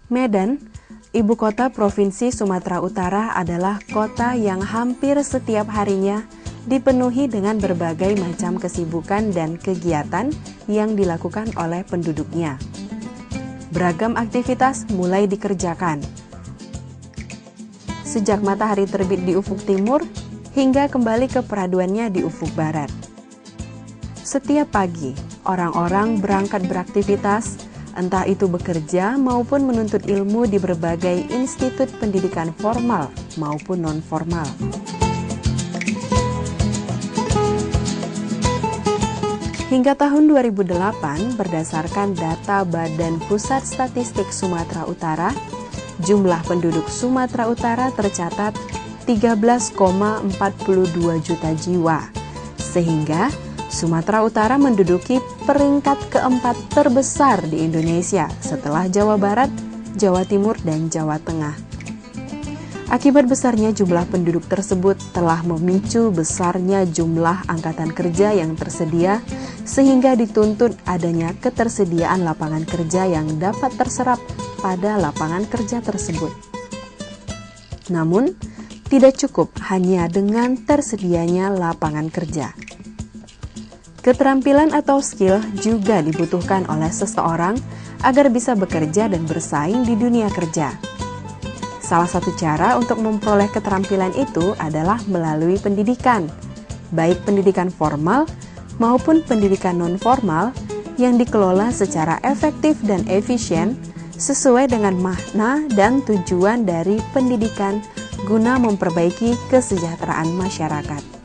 Medan, ibu kota Provinsi Sumatera Utara, adalah kota yang hampir setiap harinya dipenuhi dengan berbagai macam kesibukan dan kegiatan yang dilakukan oleh penduduknya. Beragam aktivitas mulai dikerjakan. Sejak matahari terbit di ufuk timur hingga kembali ke peraduannya di ufuk barat. Setiap pagi, orang-orang berangkat beraktivitas, entah itu bekerja maupun menuntut ilmu di berbagai institut pendidikan formal maupun non-formal. Hingga tahun 2008, berdasarkan data Badan Pusat Statistik Sumatera Utara, jumlah penduduk Sumatera Utara tercatat 13,42 juta jiwa, sehingga Sumatera Utara menduduki peringkat keempat terbesar di Indonesia setelah Jawa Barat, Jawa Timur, dan Jawa Tengah. Akibat besarnya jumlah penduduk tersebut telah memicu besarnya jumlah angkatan kerja yang tersedia, sehingga dituntut adanya ketersediaan lapangan kerja yang dapat terserap pada lapangan kerja tersebut. Namun, tidak cukup hanya dengan tersedianya lapangan kerja. Keterampilan atau skill juga dibutuhkan oleh seseorang agar bisa bekerja dan bersaing di dunia kerja. Salah satu cara untuk memperoleh keterampilan itu adalah melalui pendidikan, baik pendidikan formal maupun pendidikan non-formal yang dikelola secara efektif dan efisien sesuai dengan makna dan tujuan dari pendidikan guna memperbaiki kesejahteraan masyarakat.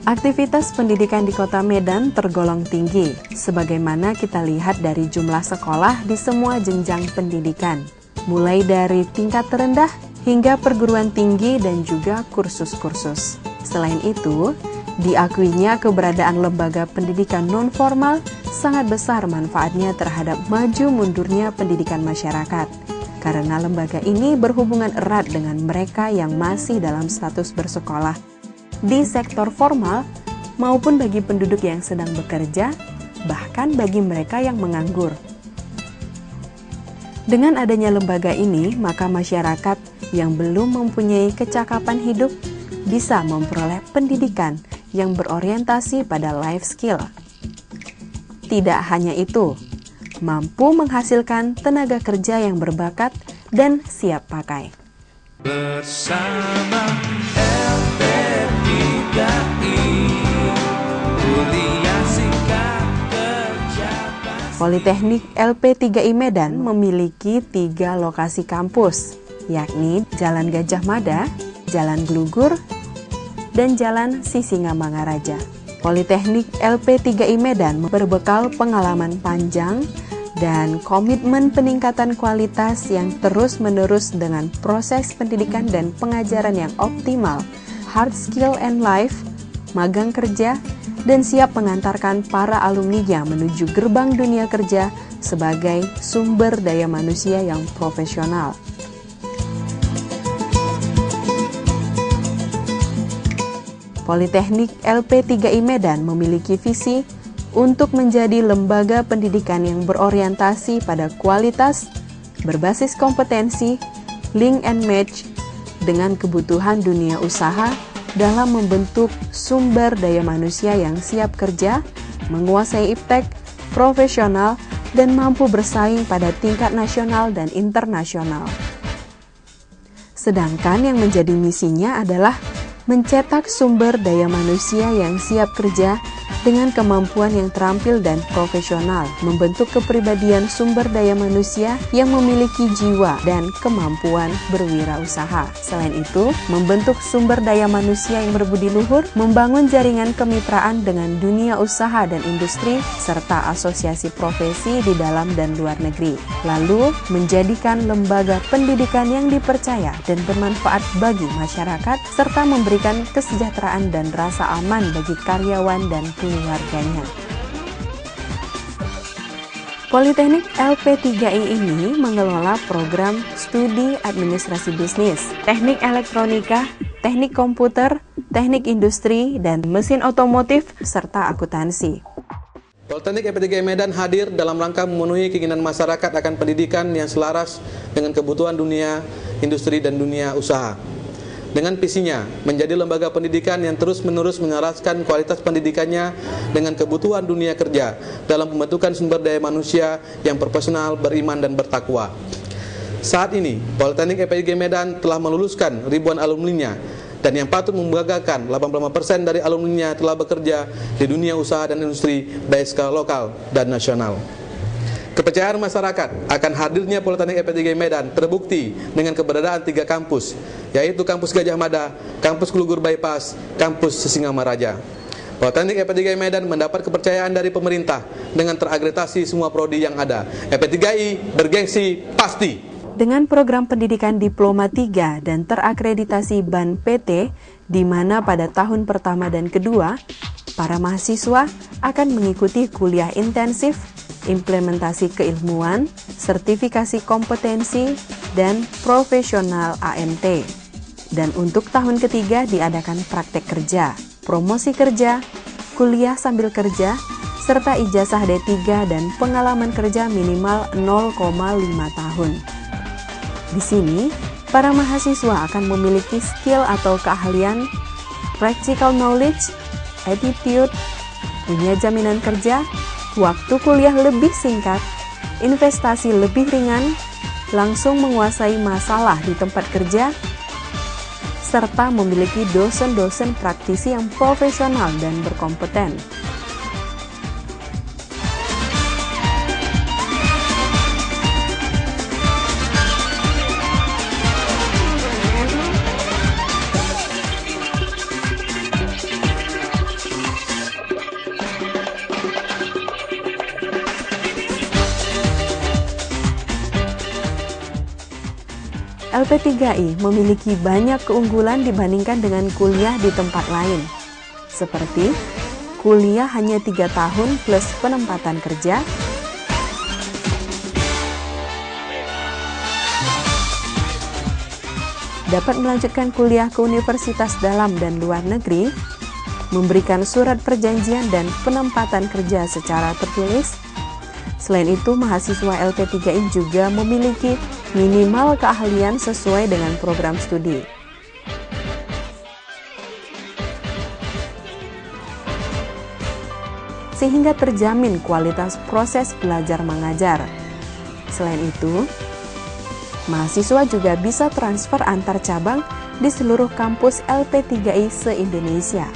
Aktivitas pendidikan di Kota Medan tergolong tinggi, sebagaimana kita lihat dari jumlah sekolah di semua jenjang pendidikan, mulai dari tingkat terendah hingga perguruan tinggi dan juga kursus-kursus. Selain itu, diakuinya keberadaan lembaga pendidikan non-formal sangat besar manfaatnya terhadap maju mundurnya pendidikan masyarakat, karena lembaga ini berhubungan erat dengan mereka yang masih dalam status bersekolah di sektor formal maupun bagi penduduk yang sedang bekerja, bahkan bagi mereka yang menganggur. Dengan adanya lembaga ini, maka masyarakat yang belum mempunyai kecakapan hidup bisa memperoleh pendidikan yang berorientasi pada life skill. Tidak hanya itu, mampu menghasilkan tenaga kerja yang berbakat dan siap pakai. Bersama Politeknik LP3I Medan memiliki 3 lokasi kampus, yakni Jalan Gajah Mada, Jalan Glugur, dan Jalan Sisingamangaraja. Politeknik LP3I Medan berbekal pengalaman panjang dan komitmen peningkatan kualitas yang terus-menerus dengan proses pendidikan dan pengajaran yang optimal, hard skill and life, magang kerja, dan siap mengantarkan para alumninya menuju gerbang dunia kerja sebagai sumber daya manusia yang profesional. Politeknik LP3I Medan memiliki visi untuk menjadi lembaga pendidikan yang berorientasi pada kualitas, berbasis kompetensi, link and match dengan kebutuhan dunia usaha dalam membentuk sumber daya manusia yang siap kerja, menguasai iptek, profesional, dan mampu bersaing pada tingkat nasional dan internasional. Sedangkan yang menjadi misinya adalah mencetak sumber daya manusia yang siap kerja dengan kemampuan yang terampil dan profesional, membentuk kepribadian sumber daya manusia yang memiliki jiwa dan kemampuan berwirausaha. Selain itu, membentuk sumber daya manusia yang berbudi luhur, membangun jaringan kemitraan dengan dunia usaha dan industri, serta asosiasi profesi di dalam dan luar negeri. Lalu, menjadikan lembaga pendidikan yang dipercaya dan bermanfaat bagi masyarakat, serta memberikan kesejahteraan dan rasa aman bagi karyawan dan keluarganya. Politeknik LP3I ini mengelola program studi administrasi bisnis, teknik elektronika, teknik komputer, teknik industri, dan mesin otomotif, serta akuntansi. Politeknik LP3I Medan hadir dalam rangka memenuhi keinginan masyarakat akan pendidikan yang selaras dengan kebutuhan dunia industri dan dunia usaha. Dengan visinya menjadi lembaga pendidikan yang terus-menerus menyelaraskan kualitas pendidikannya dengan kebutuhan dunia kerja dalam pembentukan sumber daya manusia yang profesional, beriman dan bertakwa. Saat ini, Politeknik LP3I Medan telah meluluskan ribuan alumninya, dan yang patut membanggakan, 85% dari alumninya telah bekerja di dunia usaha dan industri baik skala lokal dan nasional. Kepercayaan masyarakat akan hadirnya Politeknik LP3I Medan terbukti dengan keberadaan 3 kampus, yaitu Kampus Gajah Mada, Kampus Klugur Bypass, Kampus Singamaraja. Politeknik LP3I Medan mendapat kepercayaan dari pemerintah dengan teragregasi semua prodi yang ada. LP3I bergengsi pasti. Dengan program pendidikan Diploma 3 dan terakreditasi BAN PT, di mana pada tahun pertama dan kedua, para mahasiswa akan mengikuti kuliah intensif, implementasi keilmuan, sertifikasi kompetensi, dan profesional AMT. Dan untuk tahun ketiga diadakan praktek kerja, promosi kerja, kuliah sambil kerja, serta ijazah D3 dan pengalaman kerja minimal 0,5 tahun. Di sini, para mahasiswa akan memiliki skill atau keahlian, practical knowledge, attitude, punya jaminan kerja, waktu kuliah lebih singkat, investasi lebih ringan, langsung menguasai masalah di tempat kerja, serta memiliki dosen-dosen praktisi yang profesional dan berkompeten. LP3I memiliki banyak keunggulan dibandingkan dengan kuliah di tempat lain, seperti kuliah hanya 3 tahun plus penempatan kerja, dapat melanjutkan kuliah ke universitas dalam dan luar negeri, memberikan surat perjanjian dan penempatan kerja secara tertulis. Selain itu, mahasiswa LP3I juga memiliki minimal keahlian sesuai dengan program studi. Sehingga terjamin kualitas proses belajar mengajar. Selain itu, mahasiswa juga bisa transfer antar cabang di seluruh kampus LP3I se-Indonesia.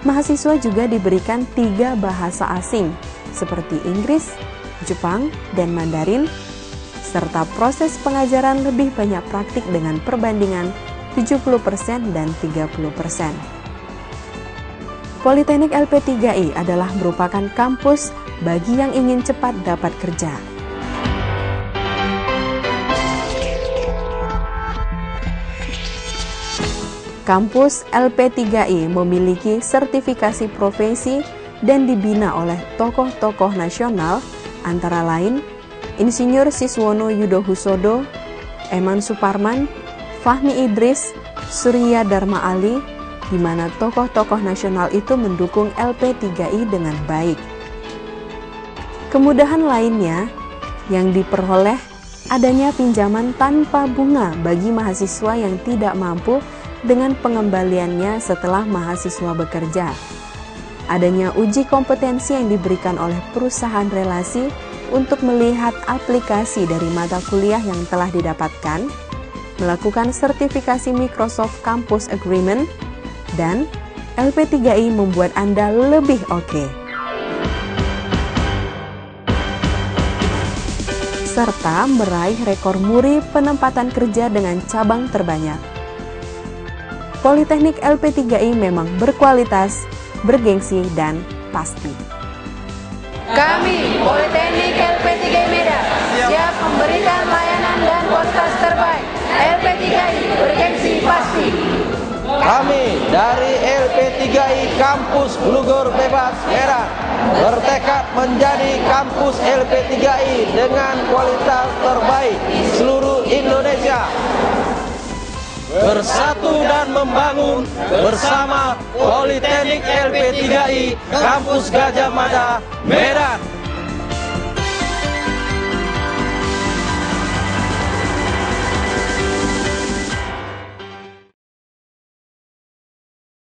Mahasiswa juga diberikan 3 bahasa asing, seperti Inggris, Jepang, dan Mandarin, serta proses pengajaran lebih banyak praktik dengan perbandingan 70% dan 30%. Politeknik LP3I adalah merupakan kampus bagi yang ingin cepat dapat kerja. Kampus LP3I memiliki sertifikasi profesi dan dibina oleh tokoh-tokoh nasional, antara lain Insinyur Siswono Yudohusodo, Eman Suparman, Fahmi Idris, Surya Dharma Ali, di mana tokoh-tokoh nasional itu mendukung LP3I dengan baik. Kemudahan lainnya yang diperoleh adanya pinjaman tanpa bunga bagi mahasiswa yang tidak mampu dengan pengembaliannya setelah mahasiswa bekerja. Adanya uji kompetensi yang diberikan oleh perusahaan relasi untuk melihat aplikasi dari mata kuliah yang telah didapatkan, melakukan sertifikasi Microsoft Campus Agreement, dan LP3I membuat Anda lebih oke. Serta meraih rekor muri penempatan kerja dengan cabang terbanyak. Politeknik LP3I memang berkualitas, bergengsi, dan pasti. Kami, Politeknik LP3I Medan, siap memberikan layanan dan kualitas terbaik. LP3I bergengsi pasti. Kami dari LP3I Kampus Klugur Bebas Merah bertekad menjadi kampus LP3I dengan kualitas terbaik seluruh Indonesia. bersatu dan membangun bersama Politeknik LP3I Kampus Gajah Mada, Medan.